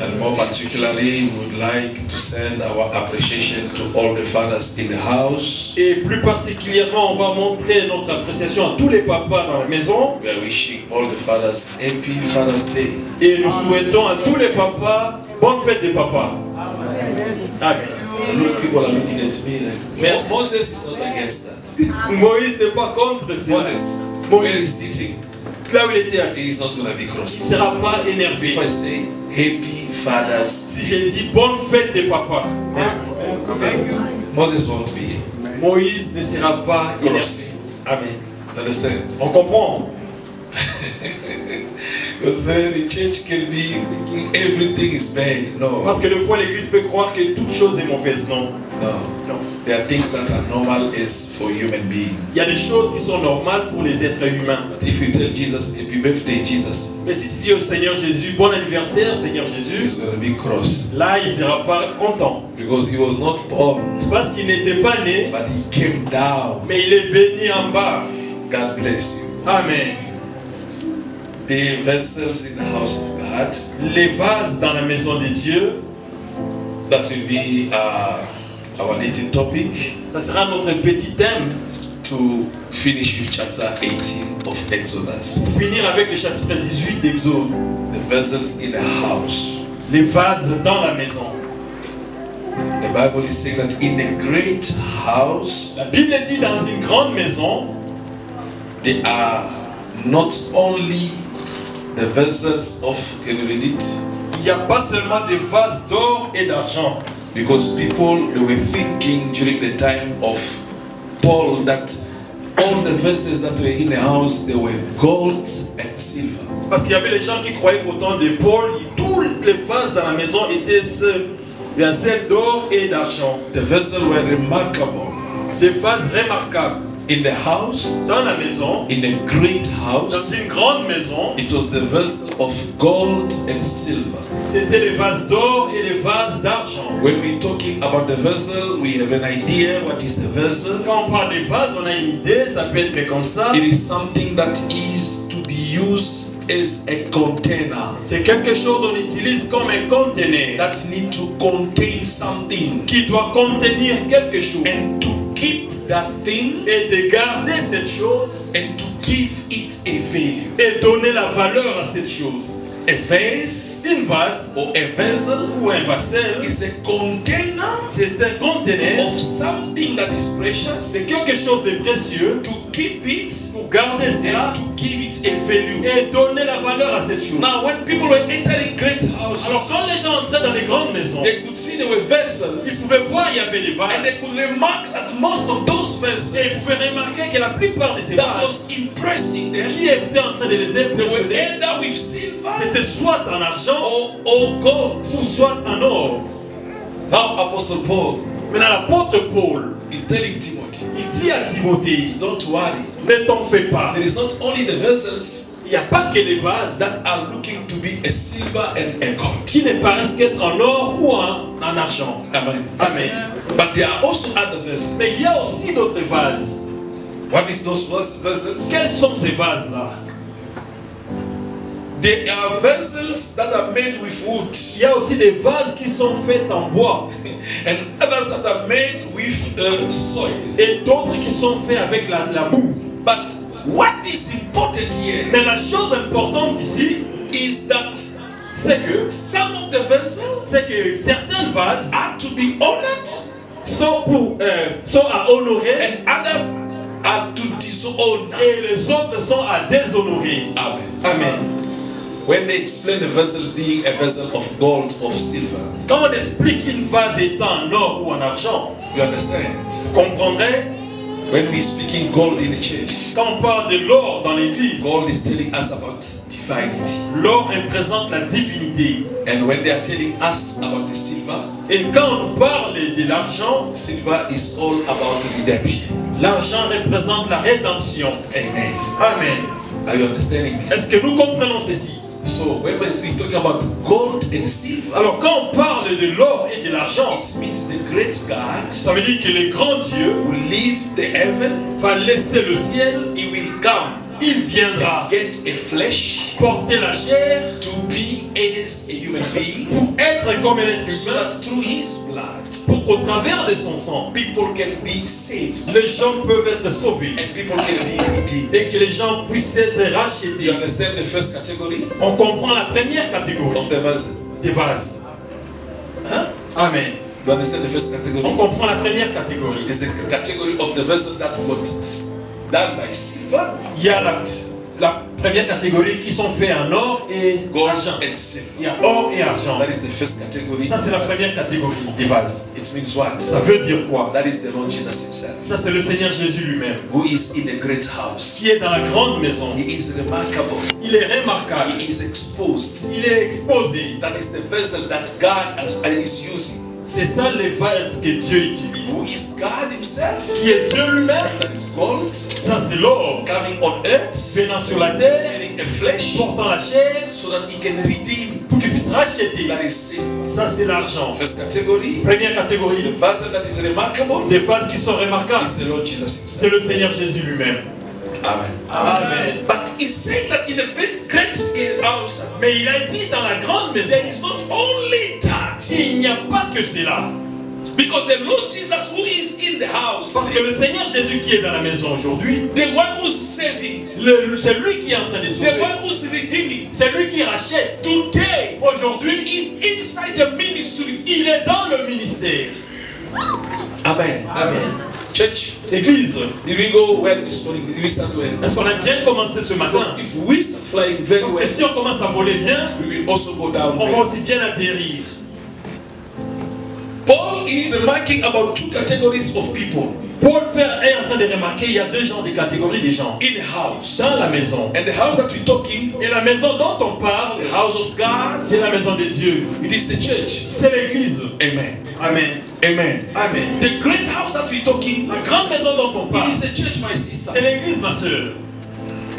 And more particularly, we would like to send our appreciation to all the fathers in the house. Et plus particulièrement, on va montrer notre appréciation à tous les papas dans la maison. We are wishing all the fathers happy Father's Day. Et nous souhaitons à tous les papas bonne fête des papas. Amen. Look, people are looking at me like, Merci. Moses is not against that. Moïse n'est pas contre cela. Moses, where is sitting? Là où il était assis, He is not going to be il ne cross. sera pas énervé. If I say happy fathers, Si j'ai dit bonne fête des papas, merci. Moses won't be here. Moïse ne sera pas énervé. Cross. Amen. Understand? On comprend. Because the church can be everything is bad. No. Parce que des fois l'église peut croire que toute chose est mauvaise. Non. No. Non. There are things that are normal as for human beings. Il y a des choses qui sont normales pour les êtres humains. But if you tell Jesus, happy birthday, Jesus, Mais si tu dis au Seigneur Jésus, bon anniversaire Seigneur he's Jésus, going to be cross. là il ne sera pas content. Because he was not born, Parce qu'il n'était pas né, but he came down. mais il est venu en bas. God bless you. Amen. The vessels in the house of God, Les vases dans la maison de Dieu, that will be our little topic ça sera notre petit thème to finish with chapter 18 of Exodus. pour finir avec le chapitre 18 d'Exode. The vessels in the house. Les vases dans la maison. The Bible is saying that in a great house, La Bible dit dans une grande maison, they are not only the vessels of, can you read it? il n'y a pas seulement des vases d'or et d'argent. Because people, they were thinking during the time of Paul that all the vessels that were in the house, they were gold and silver. Parce qu'il y avait les gens qui croyaient qu'au temps de Paul, toutes les vases dans la maison étaient celles d'or et d'argent. The vessels were remarkable. Des vases remarquables. In the house, Dans la maison, in a great dans house, une grande maison, it was the vessel of gold and silver. c'était les vases d'or et les vases d'argent. When we're talking about the vessel, we have an idea what is the vessel. Quand on parle des vases, on a une idée, ça peut être comme ça. It is something that is to be used as a container C'est quelque chose qu'on utilise comme un conteneur that need to contain something qui doit contenir quelque chose and to keep that thing et de garder cette chose and to give it a value. et donner la valeur à cette chose. A vase Une vase or a vessel ou un vasel, is a container c'est un conteneur, of something that is precious c'est quelque chose de précieux to keep it pour garder cela and to give it a value. et donner la valeur à cette chose. Now, when people were entering great Alors houses, quand les gens entraient dans les grandes maisons, they could see there were ils vessels, pouvaient voir il y avait des and they vases. could remark that most of those Et ils vessels pouvaient remarquer que la plupart de ces that vases was impressing them, qui étaient en train de les they were impressionner, either with silver c'était soit en argent or gold. ou soit en or. Now, Apostle Paul Maintenant l'apôtre Paul, is telling Timothy, il dit à Timothée, don't worry. ne t'en fais pas. There is not only the vessels Il n'y a pas que les vases that are looking to be a silver and a gold. qui ne paraissent qu'être en or ou en argent. Amen. Amen. But there are also other vessels. Mais il y a aussi d'autres vases. What is those vessels? Quels sont ces vases-là? There are vessels that are made with wood Il y a aussi des vases qui sont faits en bois and others that are made with soil. et d'autres qui sont faits avec la boue. But what is important here Mais la chose importante ici, is that c'est que some of the vessels certains vases are to be honored sont à honorer and others are to disown. et les autres sont à déshonorer. Amen. Amen. When they explain a vessel being a vessel of gold, of silver, Quand on explique une vase étant en or ou en argent, you understand? vous comprendrez, When we're speaking gold in the church, quand on parle de l'or dans l'église, gold is telling us about divinity. l'or représente la divinité. And when they are telling us about the silver, Et quand on nous parle de l'argent, silver is all about redemption. l'argent représente la rédemption. Amen. Amen. Are you understanding this? Est-ce que nous comprenons ceci? So when we're talking about gold and silver, Alors quand on parle de l'or et de l'argent, it means the great God ça veut dire que le grand Dieu who leave the heaven, va laisser le ciel, he will come il viendra and get a flesh porter la chair to be as a human being, pour être comme un être so humain, that through his blood, pour qu'au travers de son sang, people can be saved les gens peuvent être sauvés and people can be redeemed. et que les gens puissent être Do you rachetés. understand the first category On comprend la première catégorie of the vessel? des vases. Huh? Amen. Do you understand the first On category? comprend la première catégorie. It's the category of the vessel that got done by silver, Il y a la première catégorie qui sont faits en or et gold, argent. and silver. Il y a or et argent. That is the first category. Ça, c'est la of the première vessel. catégorie des vases. It means what? Ça veut dire quoi? That is the Lord Jesus himself, Ça, c'est le Seigneur Jésus lui-même, who is in a great house. qui est dans la grande maison. He is remarkable. Il est remarquable. He is exposed. Il est exposé. That is the vessel that God is using. C'est ça les vases que Dieu Who utilise. is God himself? Qui est Dieu lui-même. That is gold Ça, c'est l'or. coming on earth, Venant sur la terre, getting a flesh, portant la chair, so that he can redeem. pour qu'il puisse racheter. That is silver. Ça, c'est l'argent. First category, Première the catégorie, vessel that is remarkable des vases qui sont remarquables. is the Lord Jesus himself. C'est le Seigneur Jésus lui-même. Amen. Amen. But he's saying that in a great house, Mais il a dit dans la grande maison, there is not only that, il n'y a pas que cela. because the Lord Jesus who is in the house, Parce que le Seigneur Jésus qui est dans la maison aujourd'hui, the one who's saving, c'est lui qui est en train de the sauver. one who's redeeming, C'est lui qui rachète. today Aujourd'hui, is inside the ministry. il est dans le ministère. Amen. Amen. Church, Église, did we go well this morning? Did we start well? est-ce qu'on a bien commencé ce matin? Because if we start flying very Parce que well, si on commence à voler bien, we will also go down. on va Very. aussi bien atterrir. Paul is remarking about two categories of people Paul est en train de remarquer, il y a deux genres de catégories de gens. in a house. Dans la maison. And the house that we're talking, Et la maison dont on parle, the house of God, c'est la maison de Dieu. it is the church. C'est l'église. Amen. Amen. Amen. Amen. The great house that we're talking, La grande maison dont on it parle, is the church, my sister. c'est l'église, ma soeur.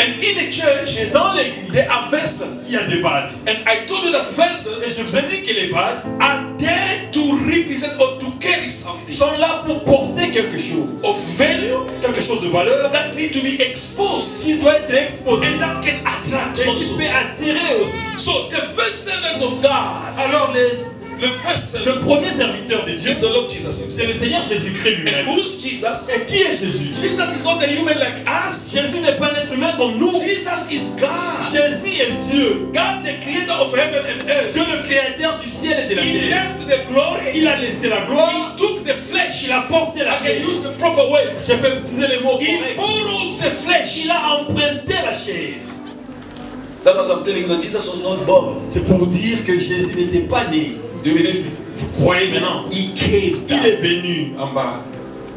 And in the church, Et dans l'église, there are vessels. il y a des vases. And I told you that Et vessels je vous ai dit que les vases are there to represent or to carry something sont là pour porter quelque chose. of value Quelque chose de valeur that need to be exposed qui doit être exposé. and that can attract Et qui also. peut attirer aussi. So the first servant of God, Alors the first le servant premier serviteur de Dieu, is the Lord Jesus c'est himself. le Seigneur Jésus-Christ And lui-même. who's Jesus? Et qui est Jésus? Jesus is not a human like us. Jésus n'est pas un être humain comme nous. Jesus is God. Jésus est Dieu. God, the creator of heaven and earth. Dieu le créateur du ciel et de la He terre. left the glory. Il a laissé la gloire. He took the flesh. Il a porté la I can chair. use the proper word. Je peux utiliser les mots He corrects. borrowed the flesh. Il a emprunté la chair. That was I'm telling you that Jesus was not born. C'est pour dire que Jésus n'était pas né. Do you believe me? Vous croyez maintenant? He came Il down. est venu en bas.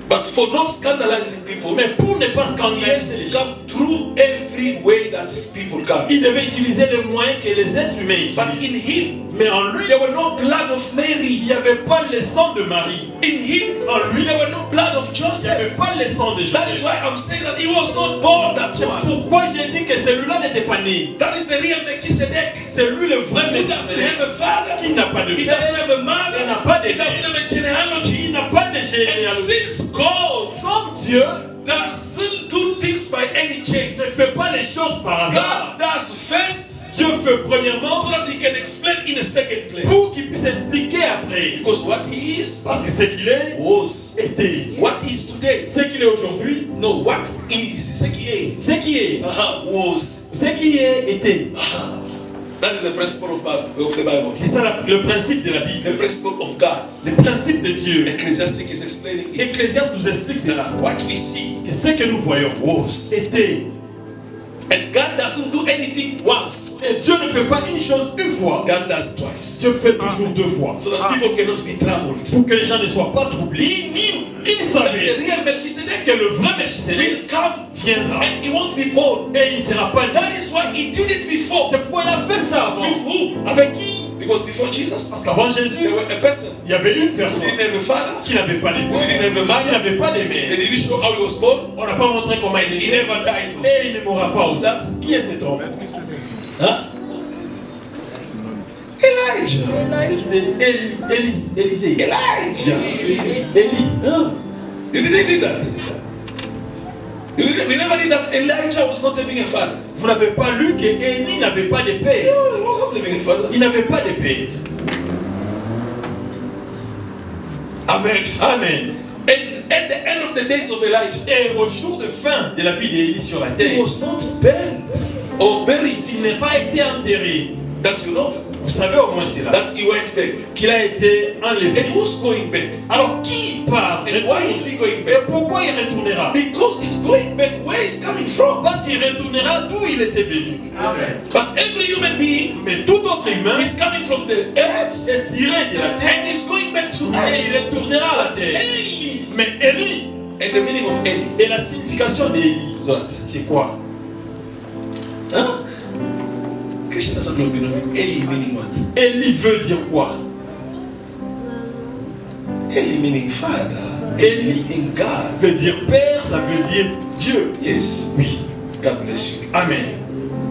But for not scandalizing people, Mais pour ne pas he has scandaliser les to gens, come through every way that his people come. il devait utiliser les moyens que les êtres humains But utilisent. in him, Mais en lui, there were no blood of il Mary. n'y avait pas le sang de Marie. In him, En lui, there were no blood of il n'y Joseph. avait pas le sang de That is Joseph. why I'm saying that he was not born, that C'est one. pourquoi j'ai dit que celui-là n'était pas né. That is the real Melchizedek. C'est lui le vrai He doesn't Melchizedek have a father. qui n'a pas de He père, doesn't have a mother. il n'a pas de He doesn't mère, have a genealogy. il n'a pas de And généalogie. since God Comme Dieu doesn't do things by any ne chance, fait pas les choses par hasard, God does first Dieu fait premièrement so that he can explain in a second place. pour qu'il puisse expliquer après. Because what he is Parce que ce qu'il est, was. était. What he is today. Ce qu'il est aujourd'hui, No, what is. Ce qui est. ce qui est, Was. ce qui est, était. That is the principle of the Bible. C'est ça le principe de la Bible. The principle of God. Le principe de Dieu. Ecclesiastic is explaining it. Ecclésiaste nous explique cela. What we see Que ce que nous voyons was. était. And God doesn't do anything once. Et Dieu ne fait pas une chose une fois. God does twice. Dieu fait toujours deux fois. So that people cannot be troubled. Pour que les gens ne soient pas troublés. He knew Il that the savait real Melchizedek que le vrai Melchizedek will come viendra. and he won't be born. Et il ne sera pas né. That is why he did it before. C'est pourquoi il a fait ça avant. With who? Avec qui? Because before Jesus, Parce qu'avant Jésus, there were a person il y avait une who personne didn't have a father, qui n'avait pas de who père, didn't have a qui mother, n'avait pas de they mère. didn't show how he was born, On n'a pas montré comment and il he est né. never died also. Et il ne mourra pas aussi. That? Qui est cet homme? Huh? Elijah. C'était Élisée. Elijah. Élie. Huh? You didn't read that. We never read that Elijah was not having a father. Vous n'avez pas lu que Élie n'avait pas de père. No, he was not having a father. Il n'avait pas de père. Amen. Amen. And at the end of the days of Elijah, Et au jour de fin de la vie d'Élie sur la he terre, was not burned or buried. il n'est pas été enterré. That you know. Vous savez au moins cela. That he went back. Qu'il a été enlevé. And who's going back? Alors qui part? And why is he going Et back? pourquoi il retournera? Because he's going back where he's coming from. Parce qu'il retournera d'où il était venu. Amen. But every human being Mais tout autre humain is coming from the earth est tiré de la terre and he's going back to et il earth. retournera à la terre. Eli. Mais Élie, And the meaning of Eli. et la signification d'Élie, What? c'est quoi? Huh? Krishna doesn't know Eli meaning what? Élie veut dire quoi? Eli meaning father. Eli meaning God. veut dire père, ça veut dire Dieu. Yes. Oui. God bless you. Amen.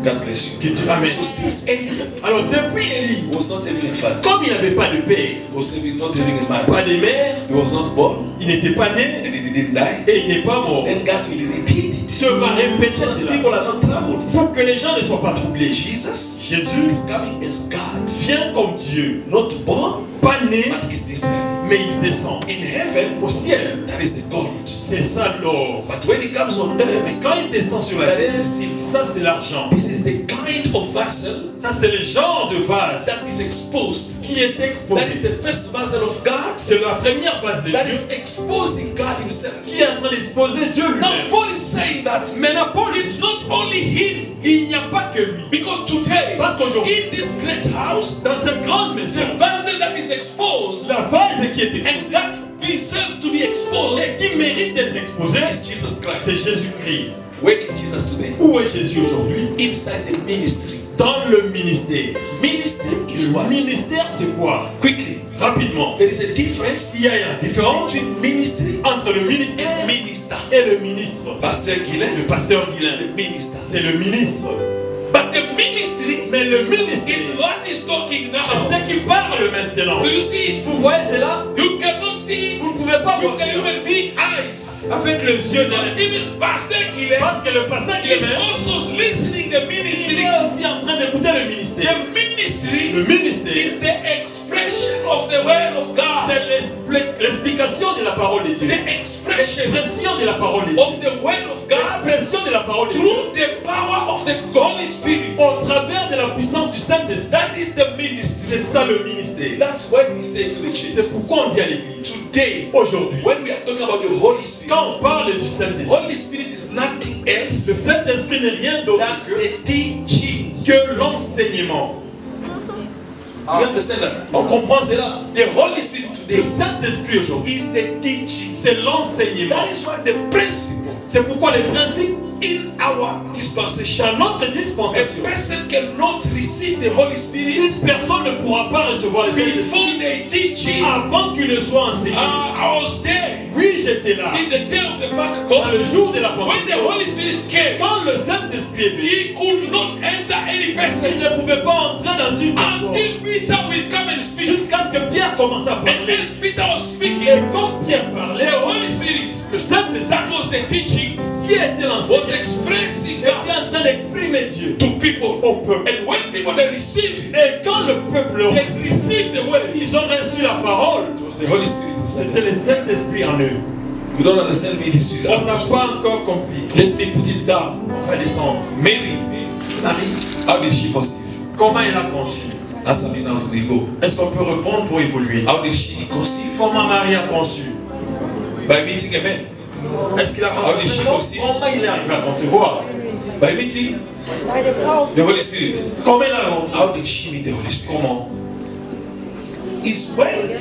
God bless you. Que Dieu, amen. So since Eli Alors depuis Élie, was not having a father, comme il n'avait pas de père, he was not having his mother, pas de mère, he was not born, il n'était pas né and he didn't die, et il n'est pas mort. then God will repeat it. Dieu va répéter So that cela people are not troubled. pour que les gens ne soient pas troublés. Jesus Jésus is coming as God, vient comme Dieu, not born, pas né, but is descending. mais il descend. In heaven, Au ciel, that is the gold. c'est ça l'or. But when he comes on Mais earth, quand il descend sur la that is terre, the silver. ça c'est l'argent. This is the kind of vessel Ça c'est le genre de vase that is exposed. qui est That is exposé. the first vessel of God C'est la première vase de that Dieu is exposing God himself. qui est en train d'exposer Dieu Now lui-même. Paul is saying that Maintenant, Paul it's not only him, il n'y a pas que lui. because today Parce qu'aujourd'hui, in this great house, dans cette grande the maison, vessel that is exposed la vase qui est and exposée that deserves to be exposed et qui mérite d'être exposée, is Jesus Christ. c'est Jésus-Christ. Where is Jesus today? Où est Jésus aujourd'hui? Inside the ministry. Dans le ministère. Ministry is Le what? ministère c'est quoi? Quickly. Rapidement. There is a difference Il y a une différence between ministry entre le ministère and minister. et le ministre. Pastor Le Guilain pasteur is Guilain, a minister. c'est le ministre. But the ministry Mais le ministère, is what is talking c'est now. ce qui parle maintenant. Do you see it? Vous voyez cela? You cannot see it Vous ne pouvez pas voir with the cela human being eyes. avec les yeux de Because l'être. even Pastor Guilain Parce que le pasteur is Guilain, also listening the il ministry. est aussi en train d'écouter le ministère. The ministry Le ministère, is the expression of the word of God. c'est l'explication de la parole de Dieu. The expression L'expression de la parole de Dieu. of the word of God L'expression de la parole de Dieu. through the power of the Holy Spirit. Au travers de la puissance du Saint-Esprit. That is the ministry. C'est ça le ministère. That's why we say to the church C'est pourquoi on dit à l'église, today, aujourd'hui, when we are talking about the Holy Spirit, quand on parle du Saint-Esprit, Holy Spirit is nothing else le Saint-Esprit n'est rien d'autre than que, the teaching. l'enseignement. You understand that? On comprend cela. The Holy Spirit Le today Saint-Esprit aujourd'hui, is the teaching. c'est l'enseignement. That is what the principle C'est pourquoi les principes in our dispensation. dans notre A dispensation, person cannot receive the Holy Spirit une personne ne pourra pas recevoir les Saint-Esprit before they teaching. avant qu'il ne soit enseigné. I was there Oui, j'étais là. in the day of the Dans le Pentecost jour de la when Pentecôte, the Holy Spirit came. quand le Saint-Esprit est venu, He could not enter any person il ne pouvait pas entrer dans une personne until Peter will come and speak. jusqu'à ce que Pierre commence à And parler. as Peter was Et speaking, comme Pierre parlait, the Holy Spirit, le Saint-Esprit, that was the teaching, qui était was l'enseignant, expressing était God en train d'exprimer Dieu to people. au peuple. And when people they receive it, Et quand le peuple, they receive the word. ils ont reçu la parole, It was the Holy Spirit inside c'était them. le Saint-Esprit en eux. You don't understand me this you On have n'a to- pas encore compris. Let me put it down. On va descendre. Mary, Marie, how did she conceive? comment elle a conçu? Answer me now we go. Est-ce qu'on peut répondre pour évoluer? How did she conceive? Comment Marie a conçu? By meeting a man. Est-ce qu'il a How did she conçu? conceive? Comment il est arrivé à concevoir? By meeting By the power the Holy Spirit. Comment elle a rentré? How did she meet the Holy Spirit? Comment? Is when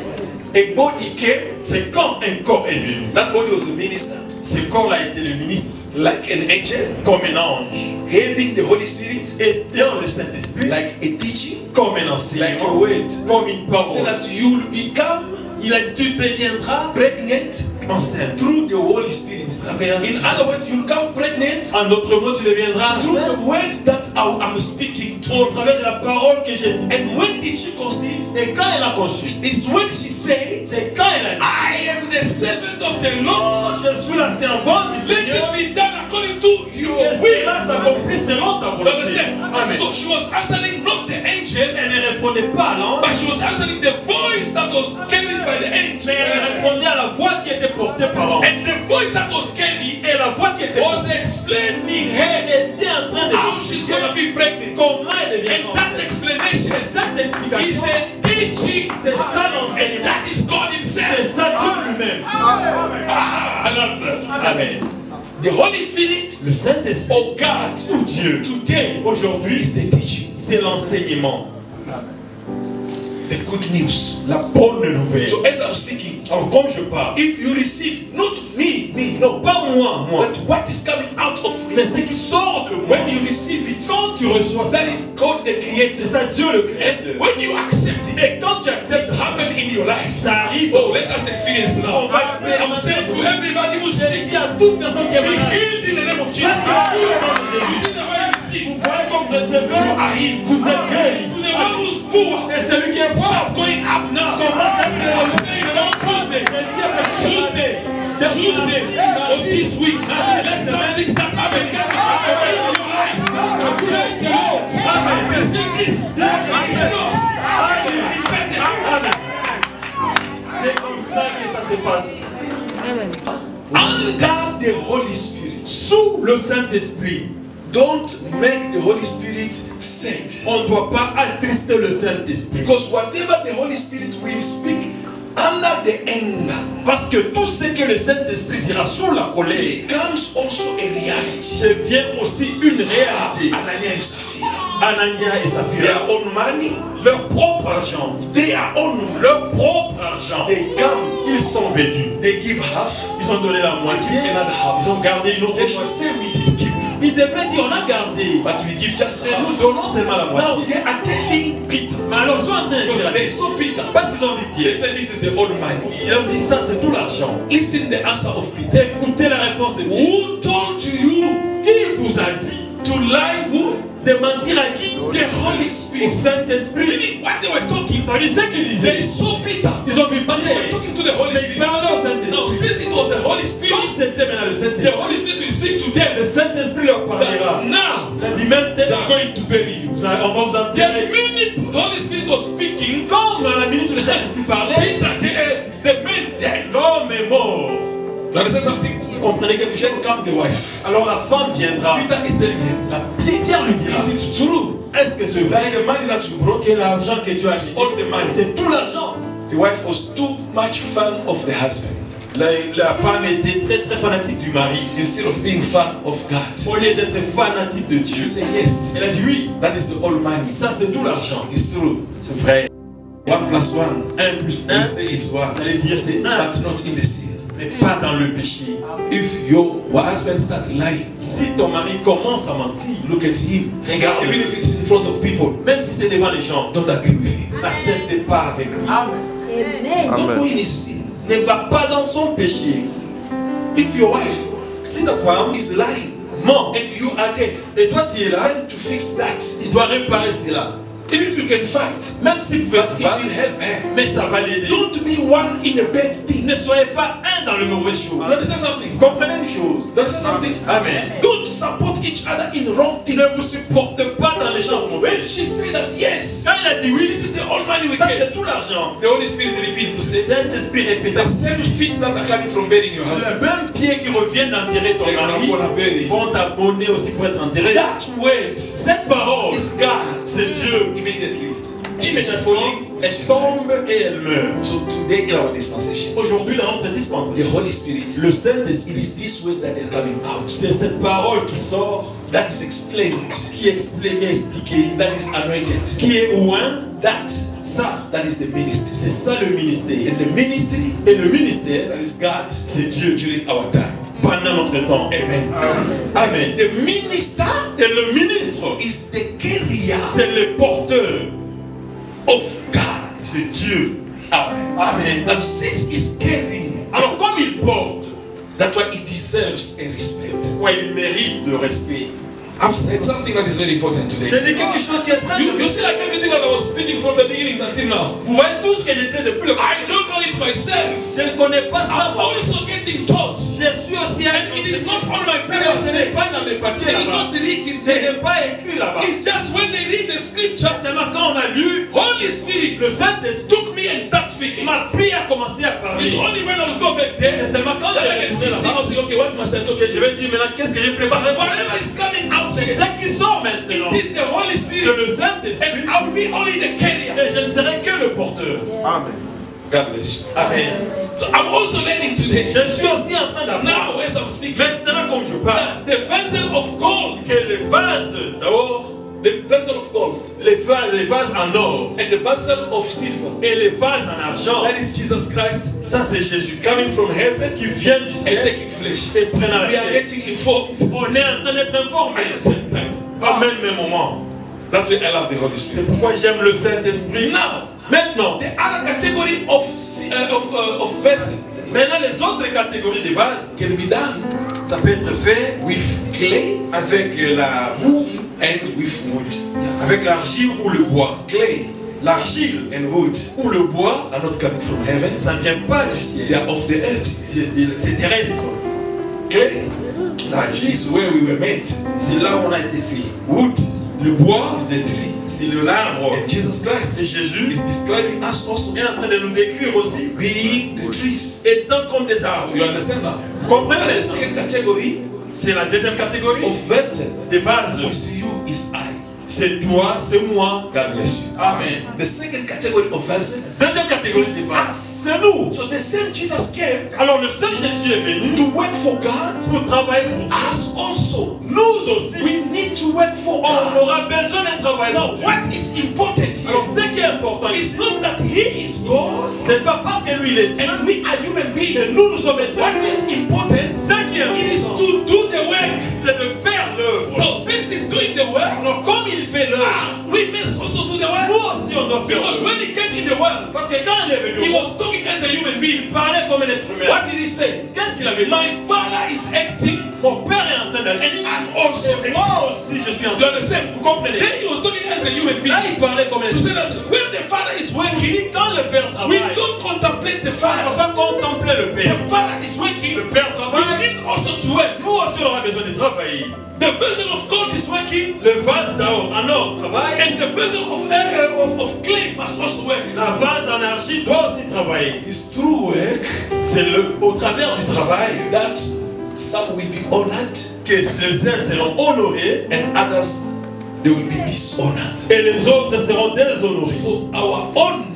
a body came, C'est quand un corps est venu. that body was a minister, Ce corps a été le ministre, like an angel, comme un ange. having the Holy Spirit, Et dans le Saint-Esprit, like a teaching, comme un like a enseignement, word. comme une So parole. that you'll become Il a dit, tu deviendras pregnant enceinte. through the Holy Spirit. In other words, you'll come pregnant En d'autres mots, tu deviendras through enceinte the words that I'm speaking to au you. travers de la parole que j'ai dit. And when did she conceive? Et quand elle a conçu, It's when she says, c'est quand elle a dit, I am the servant of the Lord. je suis la servante du Let Seigneur, it be done according to your que will. cela s'accomplisse selon ta You volonté. understand? Amen. So she was answering not the angel, Elle ne répondait pas à l'ange, but she was answering the voice that was carried by the mais angel. elle répondait à la voix qui était portée par l'ange. And the voice that was carried Et la voix qui était was portée, explaining her elle était en train de how she's expliquer gonna be pregnant. comment elle And deviendra that enceinte. explanation Et cette is explication, the teaching. c'est ça And l'enseignement. that is God C'est Himself. ça Dieu lui-même. I love that. Amen. The Holy Spirit Le Saint-Esprit, of God ou Dieu, today aujourd'hui, is the teaching, c'est l'enseignement, the good news. la bonne nouvelle. So as I'm speaking, Alors comme je parle, if you receive, not me, no, pas moi, but what is coming out of mais me, ce qui sort de moi, when you receive it, quand tu reçois ça, that is God the Creator. c'est ça Dieu le Créateur. And when you accept it, Et quand tu acceptes it ça, happens in your life. ça arrive. Oh, let us experience now. On va expérimenter. I'm saying to everybody who's Je sick, dis à toute personne qui est be malade, healed in the name of Jesus. faites tout le nom de You Jésus. see the way you receive. Vous voyez comme vous recevez, You are healed. vous êtes guéri. To the one who's poor, Et celui qui est pauvre, start going up now. commence à être I'm saying on Tuesday, Tuesday of this week, let something start happening in your life. Say the Lord, receive this. It's yours. Amen. C'est comme ça que ça se passe. Under the Holy Spirit. Sous le Saint-Esprit, Don't make the Holy Spirit sad. on ne doit pas attrister le Saint-Esprit. Because whatever the Holy Spirit will speak under the anger Parce que tout ce que le Saint-Esprit dira sous la colère becomes also a reality. devient aussi une réalité. Anania and Sapphira. Anania et Saphira, Their own money, leur propre argent, their own money. leur propre argent, They come, ils sont venus. they give half, Ils ont donné la moitié, another half. ils ont gardé une autre They should moitié. say we did keep, Ils devraient dire on a gardé, but we give just et nous half. donnons seulement la Now moitié. they are telling Peter. Mais alors ils sont en train de dire, They saw Peter. parce qu'ils ont vu They Pierre, said this is the old money. ils ont dit ça c'est tout l'argent. Listen the answer of Peter. Écoutez la réponse de Pierre. Who told you Qui vous a dit to lie? Who? de mentir à qui? The Holy Au Spirit. Saint-Esprit. Meaning what they were talking. Ça veut dire ce qu'ils They disaient. saw Peter. Ils ont vu But they were Pierre. talking to the Holy Mais ils Spirit. parlaient au Now, Saint-Esprit. since it was the Holy Comme Spirit, c'était maintenant le the Saint-Esprit, Holy Spirit will speak to le them. Saint-Esprit leur parlera. That now Il a dit they maintenant, are going to bury you. on va vous The enterrer. minute the Holy Spirit was speaking, Comme à la minute où le Saint-Esprit parlait, Peter, the man died. l'homme est mort. You understand something? Vous comprenez quelque chose? Then come the wife. Alors la femme viendra. Peter is telling him, Pierre lui dira, is it true est-ce que c'est that vrai the money that you brought, que l'argent que tu as acheté, all the money? c'est tout l'argent? The wife was too much fan of the husband La femme était très très fanatique du mari. instead of being fan of God. Au lieu d'être fanatique de She Dieu, said, yes, elle a dit oui, that is the old money. ça c'est tout l'argent. It's true. C'est vrai. 1 plus 1. 1 plus 1, You say it's 1, vous allez dire c'est 1, but not in the sin. mais pas dans le péché. If your husband start lying, Si ton mari commence à mentir, look at him. regarde, Even if it's in front of people, même si c'est devant les gens, don't agree with him. n'acceptez pas avec lui. Don't go in his sin. Ne va pas dans son péché. If your wife Si ta femme is lying ment and you are there, et toi tu es là, learn to fix that. tu dois réparer cela. Even if you can fight, Même si vous pouvez it pas, will help her. mais ça va l'aider. Don't be one in a bad thing. Ne soyez pas un dans le mauvais chose. You understand something? Vous comprenez une chose? You understand something? Amen. Don't support each other in wrong things. Ne vous supportez pas dans les choses When mauvaises. she said that, yes, Quand il a dit oui, this is the all money we ça get. c'est tout l'argent. The Holy Spirit repeats to Le say, Saint-Esprit répéta, the same feet that are coming from burying your les husband. mêmes pieds qui reviennent d'enterrer ton They're mari gonna bury. vont t'abonner aussi pour être enterré. That word Cette parole, is God. c'est Dieu. Immediately. She's Immédiatement, falling and elle she's dying. tombe et elle meurt. So today in our dispensation, Aujourd'hui, dans notre the dispensation, Holy Spirit, le Saint-Esprit, it is this word that is coming out. c'est cette parole qui sort, That is explained. qui est expliquée, That is anointed. qui est oint. That Ça, is the ministry. c'est ça le ministère. And the ministry, Et le ministère, that is God c'est Dieu during our time. pendant notre temps. Amen. Amen. The minister Et le ministre, is the carrier c'est le porteur of God. de Dieu. Amen. Amen. And since he's carrying, Alors comme il porte, that's why it deserves a respect. ouais, il mérite de respect. I've said something that is very important today. J'ai dit quelque chose qui est très You see, like everything that I was speaking from the beginning until now. Vous voyez tout ce que j'étais depuis le I don't know it myself. Je ne connais pas ça. I'm also getting taught. Je suis aussi And it is not on my mais papers ce n'est there. pas dans mes papiers It is là-bas. not written Ce there. n'est pas écrit là-bas. It's just when they read the scripture, Seulement quand on a lu, Holy Spirit le Saint-Esprit took me and start speaking. m'a pris à commencer à It's parler. only when I'll go back there C'est seulement quand that je I can vais see, là-bas okay, okay, what must I talk que je vais dire maintenant qu'est-ce que j'ai préparé. Whatever is coming out C'est here, ça qui sort maintenant. it is the Holy C'est Spirit. le Saint-Esprit. And I will be only the carrier. Et je ne serai que le porteur. Amen. God bless you. Amen. So I'm also learning today. Je suis aussi en train d'apprendre. Now, as I'm speaking, Maintenant, comme je parle, that the vessel of gold, que les vases d'or, the vessel of gold, les vases en or and the vessel of silver, et les vases en argent, that is Jesus Christ ça c'est Jésus coming from heaven qui vient du and ciel taking flesh. et prennent la We are chair. getting informed On est en train d'être informés at the same time. au même moment. That's why I love the Holy C'est Spirit. pourquoi j'aime le Saint-Esprit. Now, Maintenant, the other category of vessels maintenant les autres catégories de vases, can be done ça peut être fait with clay avec la boue, and with wood. avec l'argile ou le bois. Clay L'argile and wood ou le bois, are not coming from heaven, ça ne vient pas du they ciel, are of the earth. c'est terrestre. Clay L'argile, is where we were made. c'est là où on a été fait. Wood Le bois, is the tree. c'est l'arbre. And Jesus C'est Christ Jésus is describing us also qui est en train de nous décrire aussi, being the trees. étant comme des So arbres. you understand now? Vous comprenez And the maintenant? second category C'est la deuxième catégorie of vessel des vases. is you, is I. C'est toi, c'est moi. God bless you. Amen. The second category of vessel Deuxième catégorie des vases, c'est nous. So the same Jesus came Alors le seul Jésus est venu to work for God. pour travailler pour Dieu. Us also, Nous aussi, we need to work for on God. aura besoin de travailler Now, pour Dieu. what is important here Alors ce qui est important is ici, not that He is God c'est pas parce que lui il est Dieu and we are human que beings. nous sommes êtres. What is important Ce qui est it is important, to do the work. c'est de faire l'œuvre. So since He's doing the work, Alors comme il fait l'œuvre, we must also do the nous work. aussi on doit faire Because l'œuvre. when He came in the world, Parce que quand il est venu, He was talking as a human being. il parlait comme un être humain. What did He say? Qu'est-ce qu'il avait dit? My Father is acting Mon père est en train and d'agir. I'm also Et acting. moi aussi je suis en You train understand? Vous comprenez? Then He was talking as a human being. Là il parlait comme un To être say humain. that when the Father is working, Quand le père we travaille, don't contemplate the on ne va Father. pas contempler le The père. Father is working. Le père We travaille, need also to work. nous aussi on aura besoin de travailler. The vessel of gold is working, Le vase d'or en or travaille, and the vessel of clay must also work. la vase en argile doit aussi travailler. It's through work C'est au travers du travail that some will be honored que les uns seront honorés and others they will be dishonored. et les autres seront déshonorés. So our honor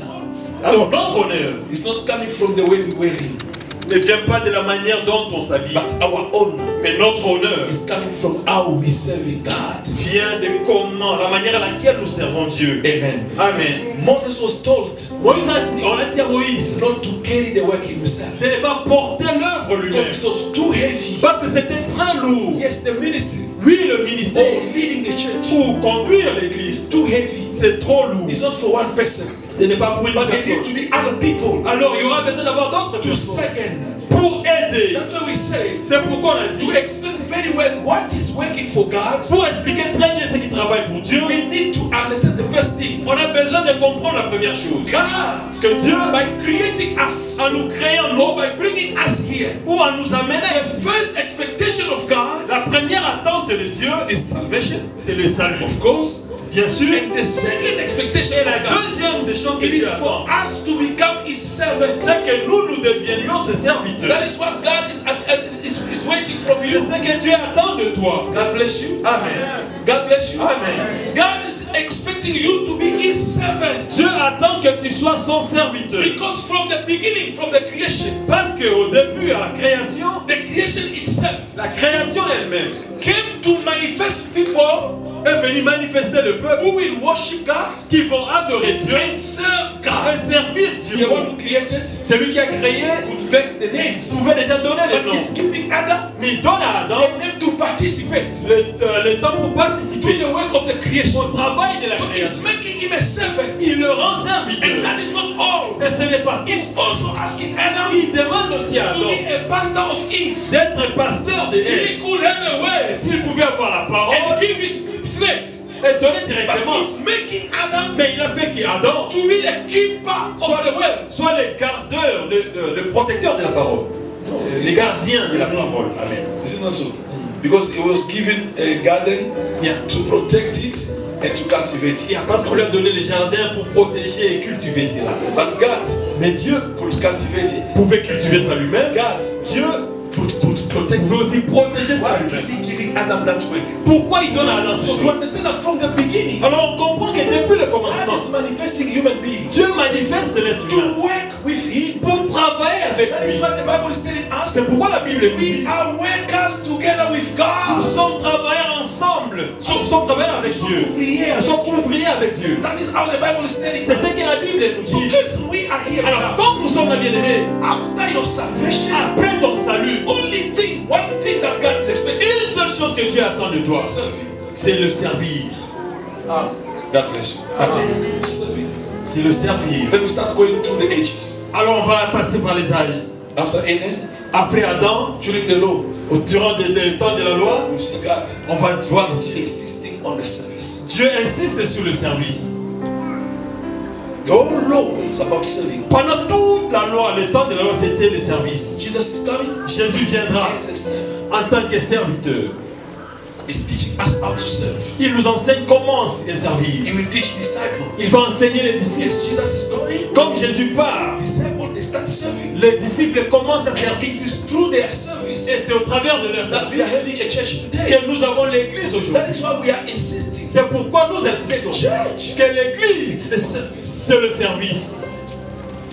Alors notre honneur is not coming from the way we wear it, ne vient pas de la manière dont on s'habille, but our honor mais notre honneur is coming from how we serving God. vient de comment, la manière à laquelle nous servons Dieu. Amen. Amen. Moses was told Moïse a dit, on a dit à Moïse not to carry the work himself de ne pas porter l'œuvre because lui-même it was too heavy. parce que c'était très lourd. Yes, the ministry Oui, le or ministère leading the church pour conduire l'église, too heavy. c'est trop lourd. It's not for one person, Ce n'est pas pour une but there personne. need to be other people Alors il y aura besoin d'avoir d'autres to personnes second. pour aider. That's why we say C'est pourquoi on a dit, to explain very well what is working for God. pour expliquer très bien ce qui travaille pour Dieu, We need to understand the first thing. on a besoin de comprendre la première chose. God, Que Dieu, by creating us en nous créant nous, or by bringing us here, ou en nous amenant the ici, first expectation of God la première attente de Dieu, is salvation, c'est le salut. of course. Bien sûr. And the second expectation Et la of God deuxième des choses que it Dieu is for attend, us to become His servants. c'est que nous devenions ses serviteurs. That is what God is waiting from C'est you. ce que Dieu attend de toi. God bless you. Amen. God bless you. Amen. God is expecting you to be His servant. Dieu attend que tu sois son serviteur. Because from the beginning, from the creation, Parce qu'au début, à la création, the creation itself la création elle-même came to manifest people est venue manifester le peuple who will worship God qui vont adorer Dieu and serve et God. servir The Dieu. one who created Celui qui a créé could make the names, pouvait déjà donner les but He's noms. giving Adam Mais il donne à Adam a name to participate participate le temps pour to participer the work of the creation. au travail de la So création. he's making him a servant. Il le rend And serviteur. that is not all. Et ce n'est pas tout. He's also asking Adam Il demande aussi à to Adam be a pastor of Eve. d'être pasteur de Ève. He could have a word S'il pouvait avoir la parole and give it straight. et donner But directement. he's making Adam Mais il a fait qu'Adam to be a keeper of the word. soit le gardeur, le protecteur de la parole. Les gardiens de la parole. Amen. Is it not so? Because he was given a garden Bien. to protect it and to cultivate it. Parce qu'on lui a donné les jardins pour protéger et cultiver cela. But God Mais Dieu could cultivate it. pouvait cultiver ça lui-même. God Dieu could protect pouvait it. aussi protéger ça Why is lui-même. he giving Adam that work? Pourquoi il donne à Adam ce So you truc? understand that from the beginning, Alors on comprend que depuis le God commencement, is manifesting human beings Dieu manifeste l'être humain to work with him. pour travailler avec That is lui. what the Bible is telling us. C'est pourquoi la Bible nous We dit are workers together with nous God. sommes travailleurs ensemble. Nous sommes travailleurs avec Dieu. Nous sommes ouvriers avec Dieu. That is how the Bible is telling C'est ce us. que la Bible nous So dit. as we are here Alors, now, comme nous sommes là bien-aimés, after your salvation, après ton salut, one thing that God is expecting, une seule chose que Dieu attend de toi, serve him. c'est le servir. God bless you. Amen. Serve him. C'est le servir. Then we start going through the ages. Alors on va passer par les âges. After Eden, Après Adam, during the law, durant le temps de la loi, we see God on va voir insisting on the service. Dieu insiste sur le service. The whole law is about serving. Pendant toute la loi, le temps de la loi, c'était le service. Jesus is coming Jésus viendra as a servant. en tant que serviteur. He's teaching us how to serve. Il nous enseigne comment se He servir. will teach disciples. Il va enseigner les disciples. As Jesus is going, Comme Jésus part, disciples they start serving. les disciples commencent à And servir. it is through their service Et c'est au travers de leur that we are service having a church today. que nous avons l'église That aujourd'hui. is why we are insisting. C'est pourquoi nous The insistons church que is l'église, the service. c'est le service.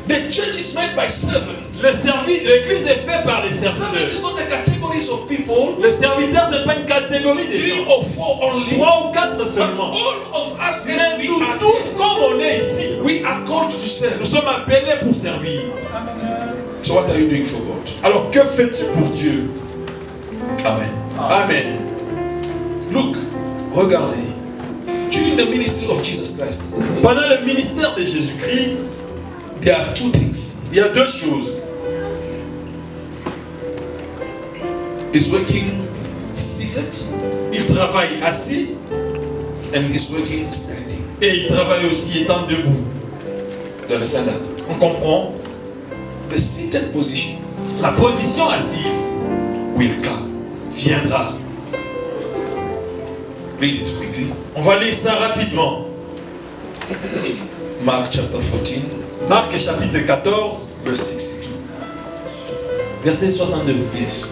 The church is made by servants. Le service, l'église est faite par les Servant serviteurs. is not the categories of people, Le serviteur, ce n'est pas une catégorie de 3 gens. or 4 only. 3 ou 4 But seulement. all of us, as Mais we nous are tous, there, comme on est ici, we are called to nous serve. sommes appelés pour servir. So what are you doing for God? Alors que fais-tu pour Dieu? Amen. Amen. Look, Regardez. during the ministry of Jesus Christ, Pendant le ministère de Jésus-Christ, there are 2 things. il y a 2 choses. He's working seated Il travaille assis and he's working standing. et il travaille aussi étant debout. Do you understand that? On comprend? The seated position La position assise will come. viendra. Read it quickly. On va lire ça rapidement. Mark chapter 14, Marc chapitre 14, verse 62. verset 62. Yes.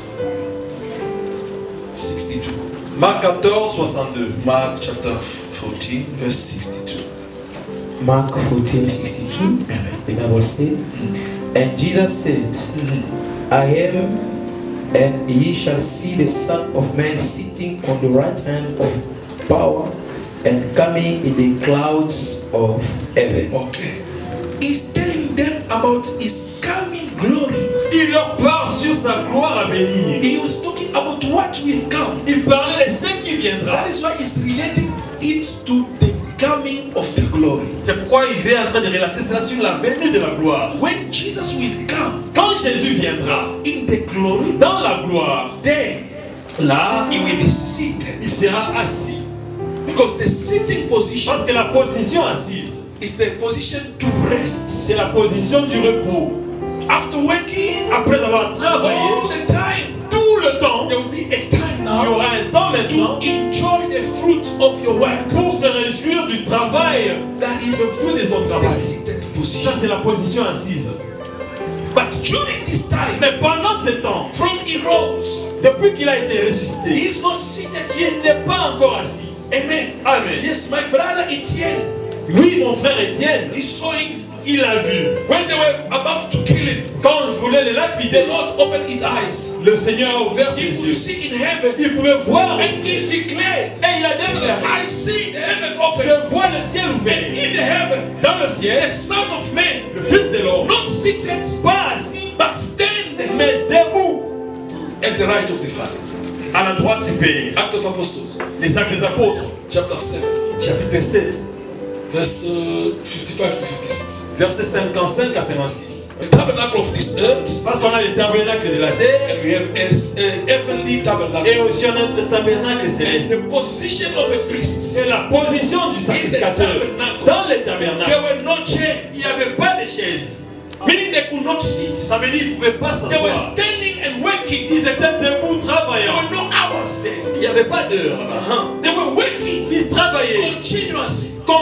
62. Marc 14, 62. Mark chapter 14, verse 62. Mark 14:62. Amen. The Bible says, and Jesus said, I am, and ye shall see the Son of Man sitting on the right hand of power and coming in the clouds of heaven. Okay. He's telling them about his coming glory. Il leur parle sur sa gloire à venir. He was talking about what will come. Il parlait de ce qui viendra. That is why he's relating it to the coming of the glory. C'est pourquoi il est en train de relater cela sur la venue de la gloire. When Jesus will come Quand Jésus viendra in the glory, dans la gloire, there là, he will be seated. il sera assis. Because the sitting position Parce que la position assise, is the position to rest. c'est la position du repos. After working Après avoir travaillé all the time, tout le temps, there will be a time il y now aura un temps maintenant to enjoy the fruit of your work. pour se réjouir du travail, That le is fruit de son the travail. seated Ça, position. c'est la position assise. But during this time, Mais pendant ce temps, from he rose, depuis qu'il a été ressuscité, he is not seated il yet. n'est pas encore assis. Amen. Amen. Yes, my brother Etienne Oui, mon frère Étienne, is showing il a vu. when they were about to kill him, Quand je voulais le the lapider, Lord opened his eyes. le Seigneur a ouvert He ses could yeux. see in heaven, Il pouvait voir and le he ciel. declared, Et il a déclaré, I see the heaven open, je vois le ciel and ouvert. in the heaven, Dans le the ciel, Son of Man, le Fils de l'homme, not seated, pas assis, but standing mais debout at the right of the Father. À la droite du Père. Acts of Apostles, Les actes des apôtres. chapter 7, Chapitre 7. verse 55 to 56. Versets 55 à 56. The tabernacle of this earth, Parce qu'on a le tabernacle de la terre. and we have a heavenly tabernacle. Et aussi notre tabernacle And céleste. the position of a priest. C'est la position du sacrificateur. Dans le tabernacle, There were no chairs, il n'y avait pas de chaises. meaning they could not sit. Ça veut dire qu'ils ne pouvaient pas They were s'asseoir. standing and working. Ils étaient debout There travaillant. were no hours there. Il n'y avait pas d'heure. They were working Ils travaillaient continuously. That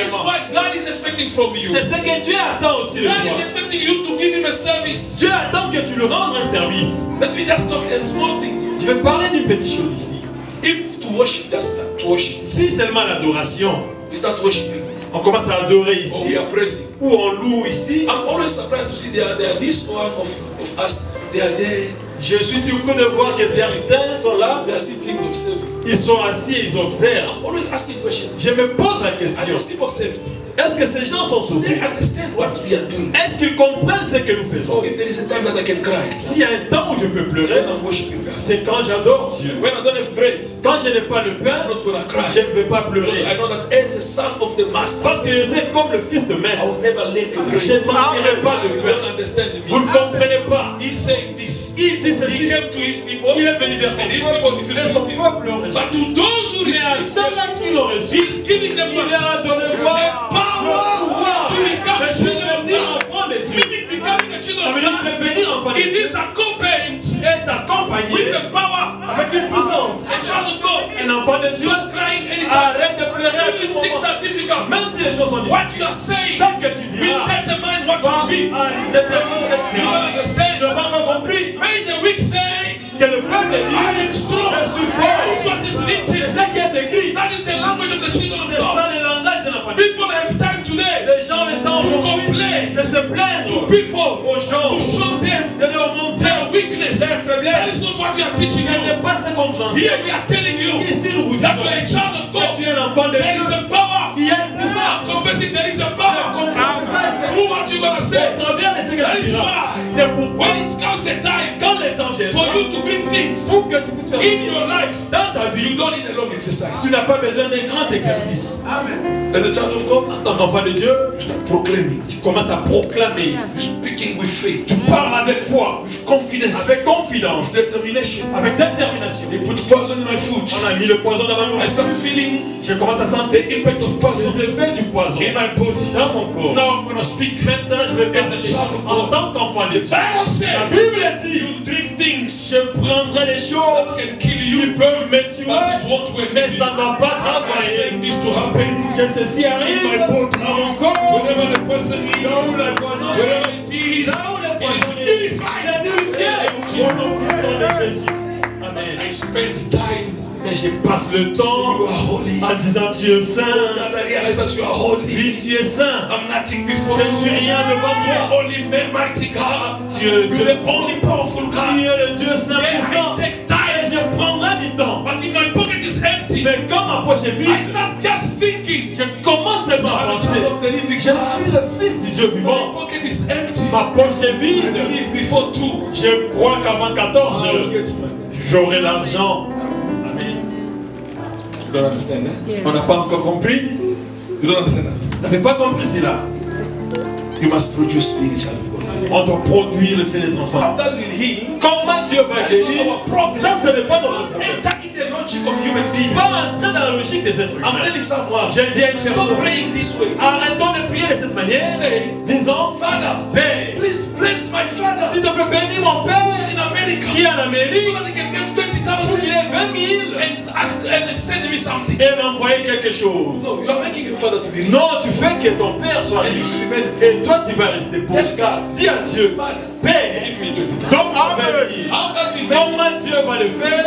is continuellement. why God is expecting from you. C'est ce que Dieu attend aussi de God is toi. expecting you to give him a service. Dieu attend que tu lui rendes un service. Let me just talk a small thing. Je vais parler d'une petite chose ici. If to worship, just to worship, Si seulement l'adoration, we start worshiping on commence à adorer or ici, we are praising. ou on loue ici, I'm always surprised to see there are this one of us. They are there. je suis surpris de voir que certains sont là, They are sitting observing. ils sont assis et ils observent. I'm always asking questions. Je me pose la Are question, these people saved? est-ce que ces gens sont They sauvés? understand what we are doing. Est-ce qu'ils comprennent ce que nous faisons? Oh, if there is a time that I can cry, S'il y a un temps où je peux it's pleurer, when I'm worshiping God. c'est quand j'adore Dieu. When I don't have bread, Quand je n'ai pas le I'm pain, not gonna cry. je ne vais pas Because pleurer. I know that as a son of the master, Parce que je sais, comme le fils de I maître, will never lack a je bread. ne manquerai pas de You pain. don't understand Vous me. ne comprenez pas. He's saying this. Il dit He ceci. came to his people, Il est venu vers son and his people peuple, refused mais to son receive. peuple ont rejeté. But to those who Mais à receive, ceux-là qui l'ont reçu, he's giving them il leur a donné quoi? power to become Le a children of devenir God. enfant de Dieu. Meaning becoming a children Ça of veut dire God. devenir enfant de It Dieu. is accompanied Est accompagné with the power. avec une puissance. A child of God. Un enfant de Dieu, Not crying anytime. arrête de pleurer à Even tout if things moment. are difficult. Même si les choses sont What difficiles, you are saying ce que tu will diras determine what va you be. déterminer ce que tu You don't seras. understand? Tu n'as pas encore compris May the weak say, que le faible I am dit, strong. je suis That fort. is what is C'est written. ce qui est écrit. That is the language of the children of C'est God. ça le langage de l'enfant de Dieu. People have time today Les gens ont le temps to aujourd'hui complain de se to plaindre people, aux gens, to show them de leur montrer their weakness. their That faiblesses. is not what we are teaching Ce you. n'est pas ce qu'on vous Here enseigne. we are telling you Ici, nous vous that you are a disons child of que God. tu es un enfant de There is Dieu. a power. Il y a une puissance. Confessing there is a power. Comme ça, c'est Through what you're gonna say. au travers de ce que That tu is diras. why C'est pourquoi, when it comes the time quand le temps for viendra, you to bring things pour que tu puisses faire in your life, dans ta you vie, don't need a long exercise. tu n'as pas besoin d'un grand exercice. As a child of God, En tant qu'enfant de Dieu, you start proclaiming. tu commences à proclamer. You're speaking with faith, Tu parles avec foi, with confidence, avec confidence, determination. avec détermination. They put poison in my food. On a mis le poison dans ma I nourriture. start feeling Je commence à the sentir impact of poison les effets du poison in my body. dans mon corps. Now I'm gonna speak. Maintenant, je vais As a parler child of en God. tant qu'enfant de The Dieu. Bible La says Bible dit, you drink things je prendrai des that choses can kill qui you, peuvent me but tuer, it won't work. mais ça ne va pas I'm travailler. saying this to happen. Que ceci arrive dans mon corps, Wherever the person là où is, le poison est, wherever it is, là où le it poison is est, nullified. c'est nullifié au nom puissant de Jésus. Amen. I spend time Et je passe le saying temps you are holy. en disant tu es saint. And I realize that you are holy. Oui, tu es saint. I'm nothing before Je ne suis rien devant you. toi. Only mighty God. Tu es le You're Dieu. the only powerful Tu God. es le Dieu saint Yeah, puissant. I take Et time. je prendrai du temps. But if my pocket is empty, Mais quand ma poche est I vide, start just thinking. je commence seulement à I'm a penser. child of the living Je God. suis le fils du Dieu My vivant. pocket is empty. Ma poche est I vide. believe before 2. Je crois qu'avant 14 I will heures, get money. j'aurai l'argent. Amen. You don't understand that? On n'a pas encore compris. You don't understand that? On n'avait pas compris cela. You must produce being a child of God. On doit produire le fait d'être enfant. How that will heal? Comment Dieu va guérir? Ça, ce n'est pas notre problème. Enter in the logic of human beings. Va entrer dans la logique des êtres I'm humains. telling someone, Je dis à une stop personne, praying this way. arrêtons de prier de cette manière. Say, Disons, Father, Père, please bless my father s'il te plaît, bénis mon Père in America qui est en so Amérique that he can get pour 20,000 qu'il ait 20 000 and ask and send me something. et m'envoyer quelque chose. No, you are making your father to be rich. Non, tu fais que ton Père soit riche et toi tu vas rester pauvre. Tell God, Dis à Dieu, Father, Père, give me 20,000. donne-moi 20 000. How that will make Comment Dieu va le faire?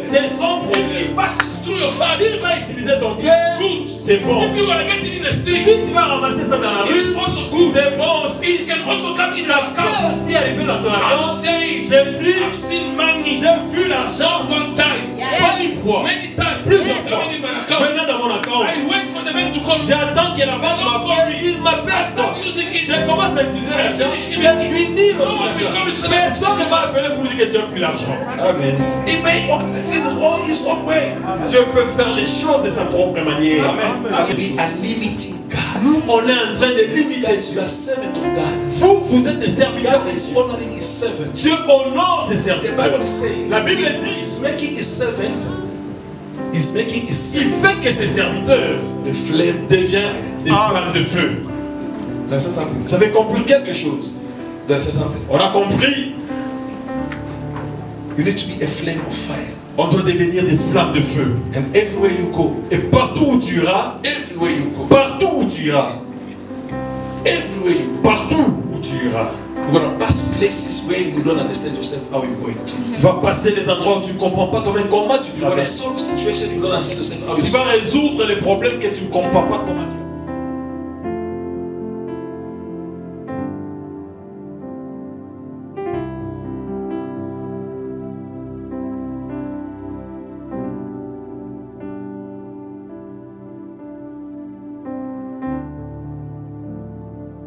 C'est son if problème. it passes through your father, S'il va utiliser ton Père, good. c'est bon. If you're gonna get it in the street, Si tu vas ramasser ça dans la it is rue, also good. c'est bon aussi. It can also come in your Ça peut account. aussi arriver dans ton I'm account. saying, J'ai dit, I've seen money j'ai vu l'argent not one time, pas une fois, many times, plusieurs fois. coming in my account. Venant dans mon account. I wait for the man to call me. J'attends que la banque m'appelle. Il I m'appelle. start using it. Je commence à utiliser l'argent, il va finir aussi l'argent. Personne ne va appeler pour dire que tu n'as plus l'argent. Amen. He may operate in all his own way. Dieu peut faire les choses de sa propre manière. Amen. Amen. We are limiting God. Nous, on est en train de limiter. Guys, you are servant of God. Vous, vous êtes des serviteurs. God is honoring his servant. Dieu honore ses The serviteurs. Bible is saying, La Bible dit, he's making his servant, he's making his il servant fait que ses serviteurs the flame deviennent des flammes de feu. That's something. Vous avez compris quelque chose? That's something. On a compris. You need to be a flame of fire. On doit devenir des flammes de feu. And everywhere you go, Et partout où tu iras, everywhere you go, partout où tu iras, everywhere you go, partout où tu iras, you're going to pass places where you don't understand yourself how you're going to. tu vas passer des endroits où tu ne comprends pas toi-même comment tu You're going to traverses. solve situation you don't understand yourself how Tu you're vas résoudre les problèmes que tu ne comprends pas comment tu